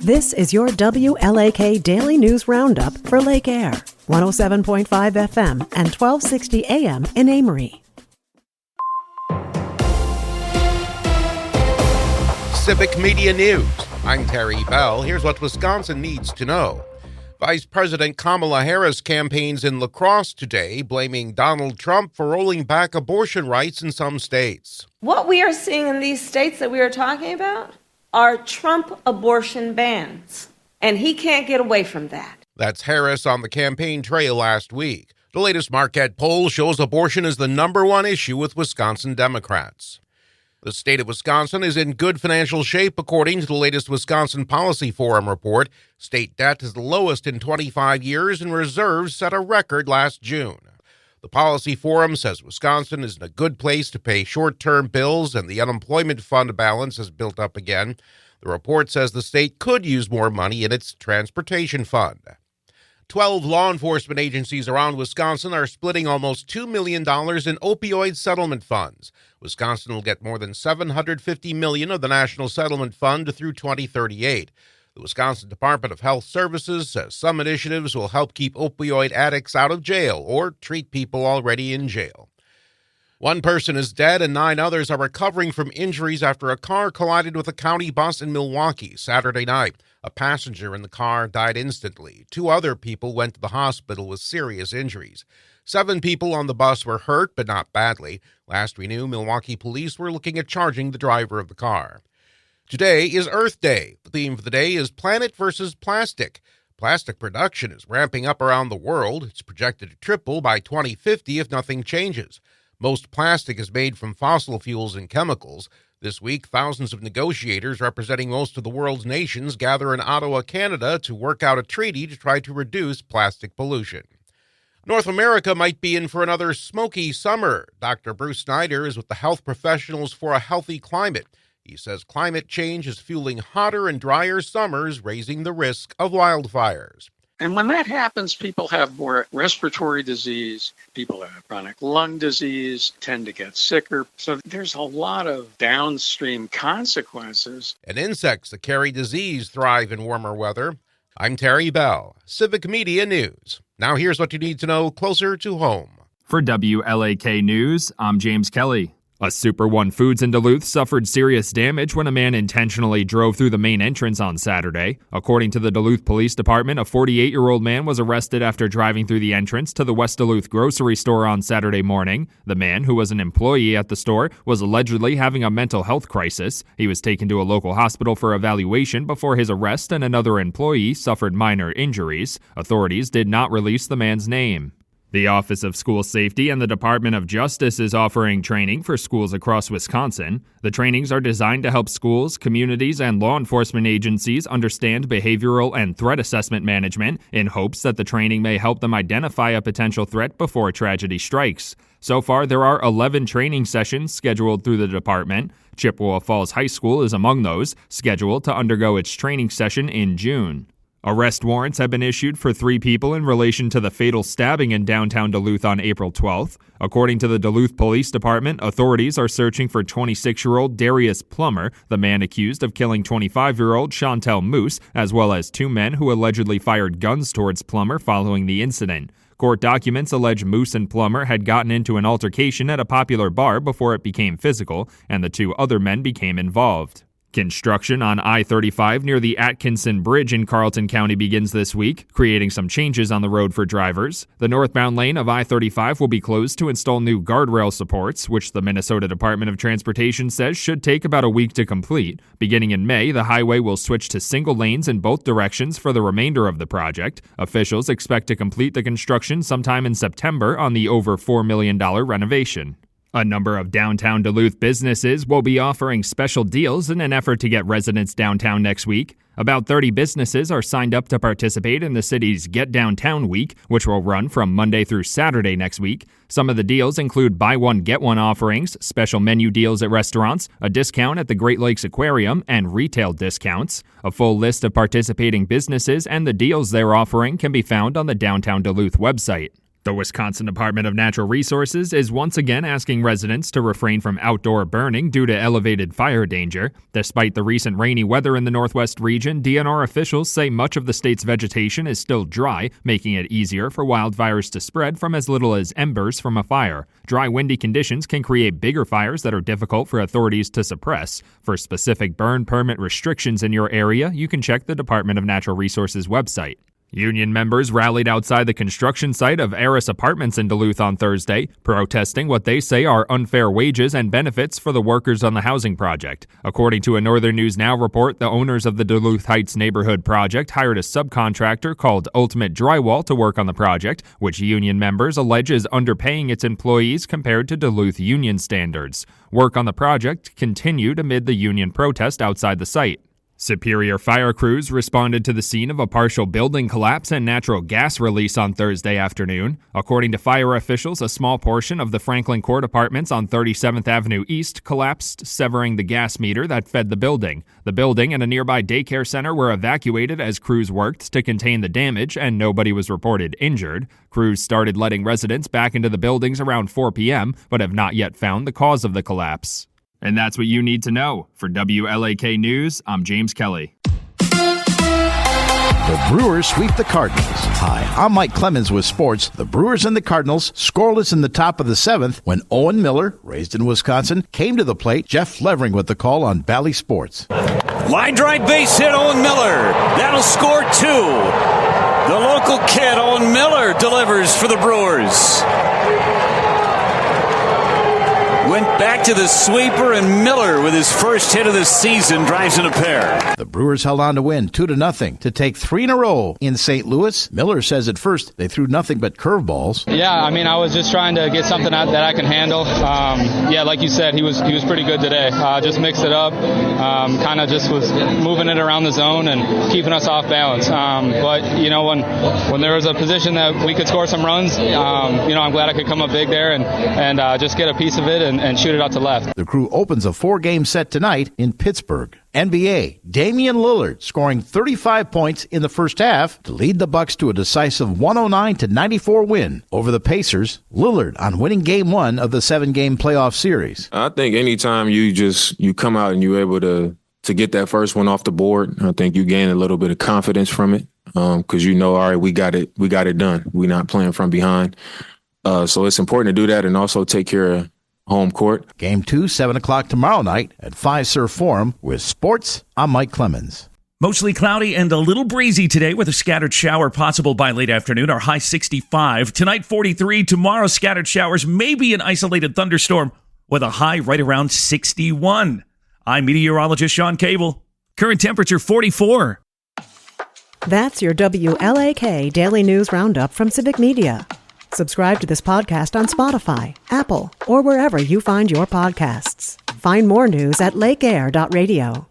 This is your WLAK Daily News Roundup for Lake Air, 107.5 FM and 1260 AM in Amory. Civic Media News. I'm Terry Bell. Here's what Wisconsin needs to know. Vice President Kamala Harris campaigns in La Crosse today, blaming Donald Trump for rolling back abortion rights in some states. What we are seeing in these states that we are talking about are Trump abortion bans, and he can't get away from that. That's Harris on the campaign trail last week. The latest Marquette poll shows abortion is the number one issue with Wisconsin Democrats. The state of Wisconsin is in good financial shape, according to the latest Wisconsin Policy Forum report. State debt is the lowest in 25 years, and reserves set a record last June. The Policy Forum says Wisconsin is in a good place to pay short-term bills, and the unemployment fund balance has built up again. The report says the state could use more money in its transportation fund. 12 law enforcement agencies around Wisconsin are splitting almost $2 million in opioid settlement funds. Wisconsin will get more than $750 million of the National Settlement Fund through 2038. The Wisconsin Department of Health Services says some initiatives will help keep opioid addicts out of jail or treat people already in jail. One person is dead and 9 others are recovering from injuries after a car collided with a county bus in Milwaukee Saturday night. A passenger in the car died instantly. 2 other people went to the hospital with serious injuries. 7 people on the bus were hurt, but not badly. Last we knew, Milwaukee police were looking at charging the driver of the car. Today is Earth Day. The theme for the day is Planet versus Plastic. Plastic production is ramping up around the world. It's projected to triple by 2050 if nothing changes. Most plastic is made from fossil fuels and chemicals. This week, thousands of negotiators representing most of the world's nations gather in Ottawa, Canada, to work out a treaty to try to reduce plastic pollution. North America might be in for another smoky summer. Dr. Bruce Snyder is with the Health Professionals for a Healthy Climate. He says climate change is fueling hotter and drier summers, raising the risk of wildfires. And when that happens, people have more respiratory disease, people have chronic lung disease, tend to get sicker. So there's a lot of downstream consequences. And insects that carry disease thrive in warmer weather. I'm Terry Bell, Civic Media News. Now here's what you need to know closer to home. For WLAK News, I'm James Kelly. A Super One Foods in Duluth suffered serious damage when a man intentionally drove through the main entrance on Saturday. According to the Duluth Police Department, a 48-year-old man was arrested after driving through the entrance to the West Duluth grocery store on Saturday morning. The man, who was an employee at the store, was allegedly having a mental health crisis. He was taken to a local hospital for evaluation before his arrest, and another employee suffered minor injuries. Authorities did not release the man's name. The Office of School Safety and the Department of Justice is offering training for schools across Wisconsin. The trainings are designed to help schools, communities, and law enforcement agencies understand behavioral and threat assessment management in hopes that the training may help them identify a potential threat before tragedy strikes. So far, there are 11 training sessions scheduled through the department. Chippewa Falls High School is among those, scheduled to undergo its training session in June. Arrest warrants have been issued for 3 people in relation to the fatal stabbing in downtown Duluth on April 12th. According to the Duluth Police Department, authorities are searching for 26-year-old Darius Plummer, the man accused of killing 25-year-old Chantel Moose, as well as 2 men who allegedly fired guns towards Plummer following the incident. Court documents allege Moose and Plummer had gotten into an altercation at a popular bar before it became physical, and the 2 other men became involved. Construction on I-35 near the Atkinson Bridge in Carleton County begins this week, creating some changes on the road for drivers. The northbound lane of I-35 will be closed to install new guardrail supports, which the Minnesota Department of Transportation says should take about a week to complete. Beginning in May, the highway will switch to single lanes in both directions for the remainder of the project. Officials expect to complete the construction sometime in September on the over $4 million renovation. A number of downtown Duluth businesses will be offering special deals in an effort to get residents downtown next week. About 30 businesses are signed up to participate in the city's Get Downtown Week, which will run from Monday through Saturday next week. Some of the deals include buy one, get one offerings, special menu deals at restaurants, a discount at the Great Lakes Aquarium, and retail discounts. A full list of participating businesses and the deals they're offering can be found on the Downtown Duluth website. The Wisconsin Department of Natural Resources is once again asking residents to refrain from outdoor burning due to elevated fire danger. Despite the recent rainy weather in the Northwest region, DNR officials say much of the state's vegetation is still dry, making it easier for wildfires to spread from as little as embers from a fire. Dry, windy conditions can create bigger fires that are difficult for authorities to suppress. For specific burn permit restrictions in your area, you can check the Department of Natural Resources website. Union members rallied outside the construction site of Eris Apartments in Duluth on Thursday, protesting what they say are unfair wages and benefits for the workers on the housing project. According to a Northern News Now report, the owners of the Duluth Heights neighborhood project hired a subcontractor called Ultimate Drywall to work on the project, which union members allege is underpaying its employees compared to Duluth union standards. Work on the project continued amid the union protest outside the site. Superior fire crews responded to the scene of a partial building collapse and natural gas release on Thursday afternoon. According to fire officials, a small portion of the Franklin Court apartments on 37th Avenue East collapsed, severing the gas meter that fed the building. The building and a nearby daycare center were evacuated as crews worked to contain the damage, and nobody was reported injured. Crews started letting residents back into the buildings around 4 p.m., but have not yet found the cause of the collapse. And that's what you need to know. For WLAK News, I'm James Kelly. The Brewers sweep the Cardinals. Hi, I'm Mike Clemens with sports. The Brewers and the Cardinals scoreless in the top of the seventh when Owen Miller, raised in Wisconsin, came to the plate. Jeff Levering with the call on Valley Sports. Line drive base hit, Owen Miller. That'll score 2. The local kid, Owen Miller, delivers for the Brewers. Went back to the sweeper, and Miller, with his first hit of the season, drives in a pair. The Brewers held on to win 2-0 to take 3 in a row in St. Louis. Miller says at first they threw nothing but curveballs. Yeah, I was just trying to get something out that I can handle. Like you said, he was pretty good today. Just mixed it up. Kind of just was moving it around the zone and keeping us off balance. But when there was a position that we could score some runs, I'm glad I could come up big there and just get a piece of it and shoot it out to left. The Crew opens a 4-game set tonight in Pittsburgh. NBA, Damian Lillard scoring 35 points in the first half to lead the Bucks to a decisive 109-94 win over the Pacers. Lillard on winning Game 1 of the 7-game playoff series. I think anytime you come out and you're able to get that first one off the board, I think you gain a little bit of confidence from it because all right, we got it done. We're not playing from behind. So it's important to do that and also take care of home court. Game 2, 7 o'clock tomorrow night at Fiserv Forum. With sports, I'm Mike Clemens. Mostly cloudy and a little breezy today with a scattered shower possible by late afternoon. Our high 65. Tonight 43. Tomorrow scattered showers, maybe an isolated thunderstorm with a high right around 61. I'm meteorologist Sean Cable. Current temperature 44. That's your WLAK Daily News Roundup from Civic Media. Subscribe to this podcast on Spotify, Apple, or wherever you find your podcasts. Find more news at lakeair.radio.